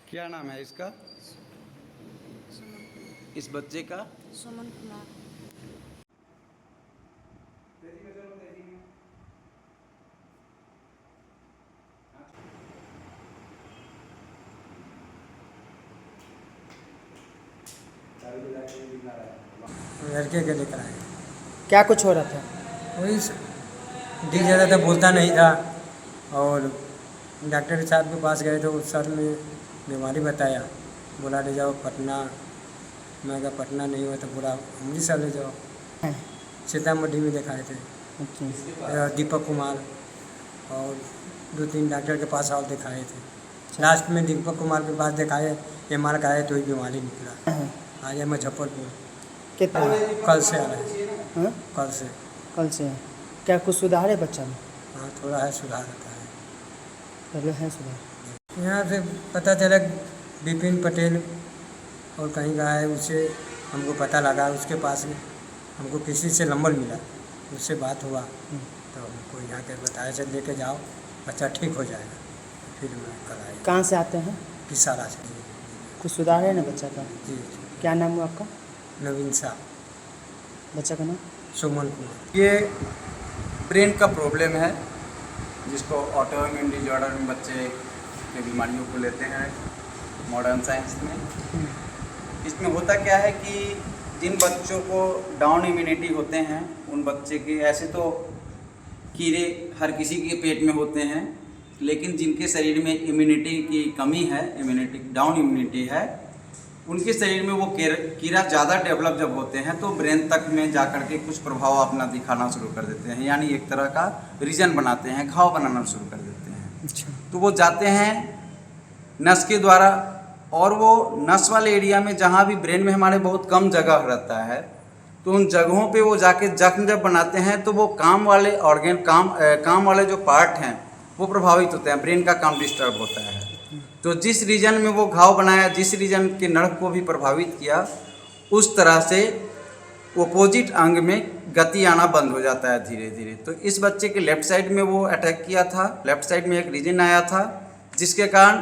क्या नाम है इसका, इस बच्चे का? सुमन कुमार। लड़के के लेकर आए। क्या कुछ हो रहा था? वही दिख जाता था, बोलता नहीं था। और डॉक्टर साहब के पास गए तो सर ने बीमारी बताया, बोला ले जाओ पटना। मैं कहा पटना नहीं हुआ तो बोला अमृतसर ले जाओ। सीतामढ़ी में दिखाए थे अच्छा। दीपक कुमार, और 2-3 डॉक्टर के पास और दिखाए थे। लास्ट में दीपक कुमार के पास दिखाए, MR कराए तो ही बीमारी निकला। आज है मुजफ्फरपुर। कितना? कल से आ रहा है। हाँ? कल से। कल से? क्या कुछ सुधार है बच्चा में? हाँ, थोड़ा है, सुधार होता है। पहले है सुधार। यहाँ से पता चला विपिन पटेल और कहीं का है, उससे हमको पता लगा। उसके पास हमको किसी से नंबर मिला, उससे बात हुआ तो हमको यहाँ के बताया चल लेके जाओ, बच्चा ठीक हो जाएगा। फिर मैं कल आई कहाँ से आते हैं? किसारा से। कुछ सुधार है ना बच्चा का? जी। क्या नाम हुआ आपका? नवीन शाह। बच्चा का नाम? सुमन कुमार। ये ब्रेन का प्रॉब्लम है, जिसको ऑटोइम्यून डिजॉर्डर में बच्चे की बीमारियों को लेते हैं मॉडर्न साइंस में। इसमें होता क्या है कि जिन बच्चों को डाउन इम्यूनिटी होते हैं, उन बच्चे के, ऐसे तो कीड़े हर किसी के पेट में होते हैं, लेकिन जिनके शरीर में इम्यूनिटी की कमी है, इम्यूनिटी डाउन इम्यूनिटी है, उनके शरीर में वो कीड़ा ज़्यादा डेवलप जब होते हैं तो ब्रेन तक में जा कर के कुछ प्रभाव अपना दिखाना शुरू कर देते हैं, यानी एक तरह का रीजन बनाते हैं, घाव बनाना शुरू कर देते हैं। अच्छा। तो वो जाते हैं नस के द्वारा, और वो नस वाले एरिया में जहाँ भी ब्रेन में हमारे बहुत कम जगह रहता है, तो उन जगहों पे वो जाके जख्म जब बनाते हैं तो वो काम वाले ऑर्गेन, काम वाले जो पार्ट हैं वो प्रभावित होते हैं, ब्रेन का काम डिस्टर्ब होता है। तो जिस रीजन में वो घाव बनाया, जिस रीजन के नर्व को भी प्रभावित किया, उस तरह से ओपोजिट अंग में गति आना बंद हो जाता है धीरे धीरे। तो इस बच्चे के लेफ्ट साइड में वो अटैक किया था, लेफ्ट साइड में एक रीजन आया था, जिसके कारण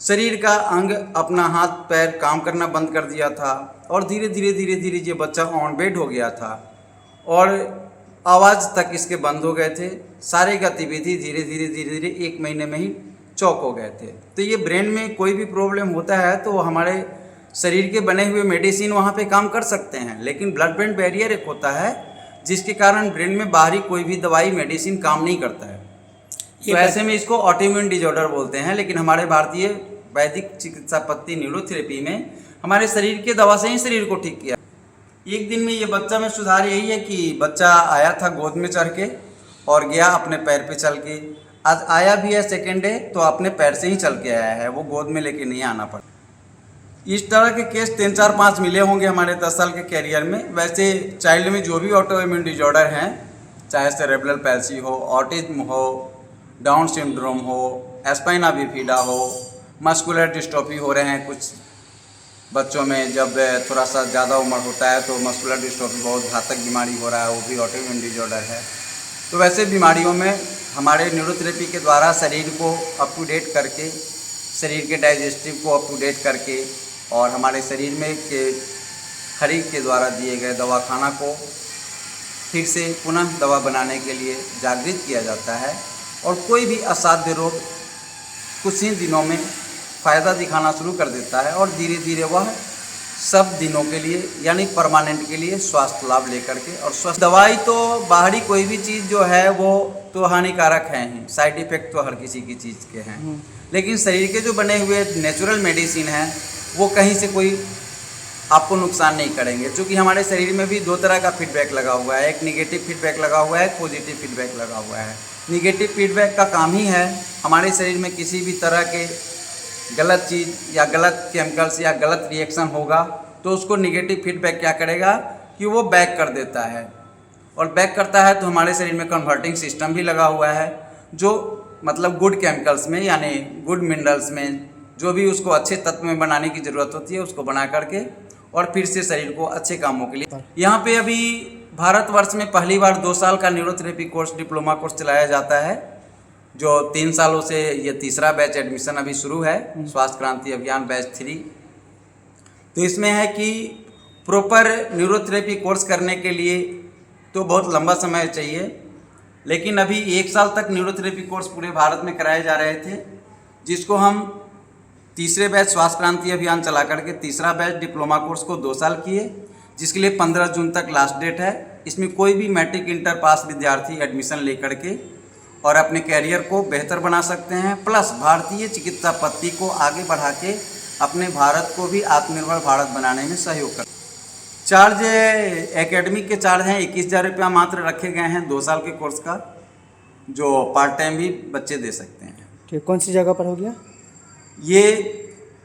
शरीर का अंग अपना हाथ पैर काम करना बंद कर दिया था, और धीरे धीरे ये बच्चा ऑन बेड हो गया था, और आवाज़ तक इसके बंद हो गए थे। सारी गतिविधि धीरे धीरे 1 महीने में ही चौक हो गए थे। तो ये ब्रेन में कोई भी प्रॉब्लम होता है तो हमारे शरीर के बने हुए मेडिसिन वहाँ पे काम कर सकते हैं, लेकिन ब्लड ब्रेन बैरियर एक होता है जिसके कारण ब्रेन में बाहरी कोई भी दवाई मेडिसिन काम नहीं करता है। तो ऐसे में इसको ऑटोइम्यून डिजॉर्डर बोलते हैं, लेकिन हमारे भारतीय वैदिक चिकित्सा पद्धति न्यूरोथेरेपी में हमारे शरीर के दवा से ही शरीर को ठीक किया। एक दिन में ये बच्चा में सुधार यही है कि बच्चा आया था गोद में चढ़ के और गया अपने पैर पे चल के। आज आया भी है सेकेंड डे तो अपने पैर से ही चल के आया है, वो गोद में लेके नहीं आना पड़ा। इस तरह के केस 3-4-5 मिले होंगे हमारे 10 साल के कैरियर में। वैसे चाइल्ड में जो भी ऑटोइम्यून डिजॉर्डर हैं, चाहे सेरेब्रल पैल्सी हो, ऑटिज्म हो, डाउन सिंड्रोम हो, एस्पाइना बिफिडा हो, मस्कुलर डिस्ट्रोफी हो रहे हैं कुछ बच्चों में, जब थोड़ा सा ज़्यादा उम्र होता है तो मस्कुलर डिस्ट्रोफी बहुत घातक बीमारी हो रहा है, वो भी ऑटोइम्यून डिजॉर्डर है। तो वैसे बीमारियों में हमारे न्यूरोथेरेपी के द्वारा शरीर को अप टू डेट करके, शरीर के डाइजेस्टिव को अप टू डेट करके, और हमारे शरीर में के शरीर के द्वारा दिए गए दवाखाना को फिर से पुनः दवा बनाने के लिए जागृत किया जाता है, और कोई भी असाध्य रोग कुछ ही दिनों में फ़ायदा दिखाना शुरू कर देता है, और धीरे धीरे वह सब दिनों के लिए यानी परमानेंट के लिए स्वास्थ्य लाभ लेकर के, और स्वस्थ दवाई तो बाहरी कोई भी चीज़ जो है वो तो हानिकारक है ही, साइड इफ़ेक्ट तो हर किसी की चीज़ के हैं, लेकिन शरीर के जो बने हुए नेचुरल मेडिसिन हैं वो कहीं से कोई आपको नुकसान नहीं करेंगे। क्योंकि हमारे शरीर में भी 2 तरह का फीडबैक लगा हुआ है, एक निगेटिव फीडबैक लगा हुआ है, एक पॉजिटिव फीडबैक लगा हुआ है। निगेटिव फीडबैक का काम ही है हमारे शरीर में किसी भी तरह के गलत चीज़ या गलत केमिकल्स या गलत रिएक्शन होगा तो उसको निगेटिव फीडबैक क्या करेगा कि वो बैक कर देता है, और बैक करता है तो हमारे शरीर में कन्वर्टिंग सिस्टम भी लगा हुआ है, जो मतलब गुड केमिकल्स में यानी गुड मिनरल्स में जो भी उसको अच्छे तत्व में बनाने की ज़रूरत होती है उसको बना करके और फिर से शरीर को अच्छे कामों के लिए। यहाँ पे अभी भारतवर्ष में पहली बार 2 साल का न्यूरोथेरेपी कोर्स, डिप्लोमा कोर्स चलाया जाता है, जो 3 सालों से ये तीसरा बैच एडमिशन अभी शुरू है, स्वास्थ्य क्रांति अभियान बैच 3। तो इसमें है कि प्रॉपर न्यूरोथेरेपी कोर्स करने के लिए तो बहुत लंबा समय चाहिए, लेकिन अभी 1 साल तक न्यूरोथेरेपी कोर्स पूरे भारत में कराए जा रहे थे, जिसको हम तीसरे बैच स्वास्थ्य क्रांति अभियान चला करके तीसरा बैच डिप्लोमा कोर्स को 2 साल किए, जिसके लिए 15 जून तक लास्ट डेट है। इसमें कोई भी मैट्रिक इंटर पास विद्यार्थी एडमिशन लेकर के और अपने कैरियर को बेहतर बना सकते हैं, प्लस भारतीय चिकित्सा पद्धति को आगे बढ़ा के अपने भारत को भी आत्मनिर्भर भारत बनाने में सहयोग कर। चार्ज एकेडमिक के चार्ज हैं 21,000 रुपया मात्र रखे गए हैं 2 साल के कोर्स का, जो पार्ट टाइम भी बच्चे दे सकते हैं। ठीक, कौन सी जगह पर हो गया? ये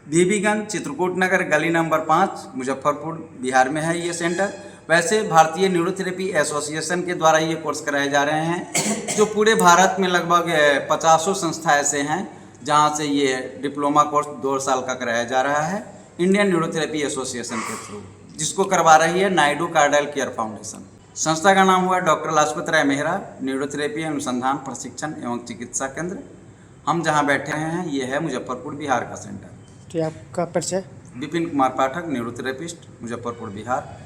बीबीगंज चित्रकूट नगर गली नंबर 5 मुजफ्फरपुर बिहार में है ये सेंटर। वैसे भारतीय न्यूरोथेरेपी एसोसिएशन के द्वारा ये कोर्स कराए जा रहे हैं, जो पूरे भारत में लगभग 50 संस्था ऐसे हैं जहाँ से ये डिप्लोमा कोर्स 2 साल का कराया जा रहा है इंडियन न्यूरोथेरेपी एसोसिएशन के थ्रू, जिसको करवा रही है नायडू कार्डियल केयर फाउंडेशन। संस्था का नाम हुआ डॉक्टर लाजपत राय मेहरा न्यूरोथेरेपी अनुसंधान प्रशिक्षण एवं चिकित्सा केंद्र। हम जहाँ बैठे हैं ये है मुजफ्फरपुर बिहार का सेंटर। ठीक, आपका परिचय? विपिन कुमार पाठक, न्यूरोथेरेपिस्ट, मुजफ्फरपुर बिहार।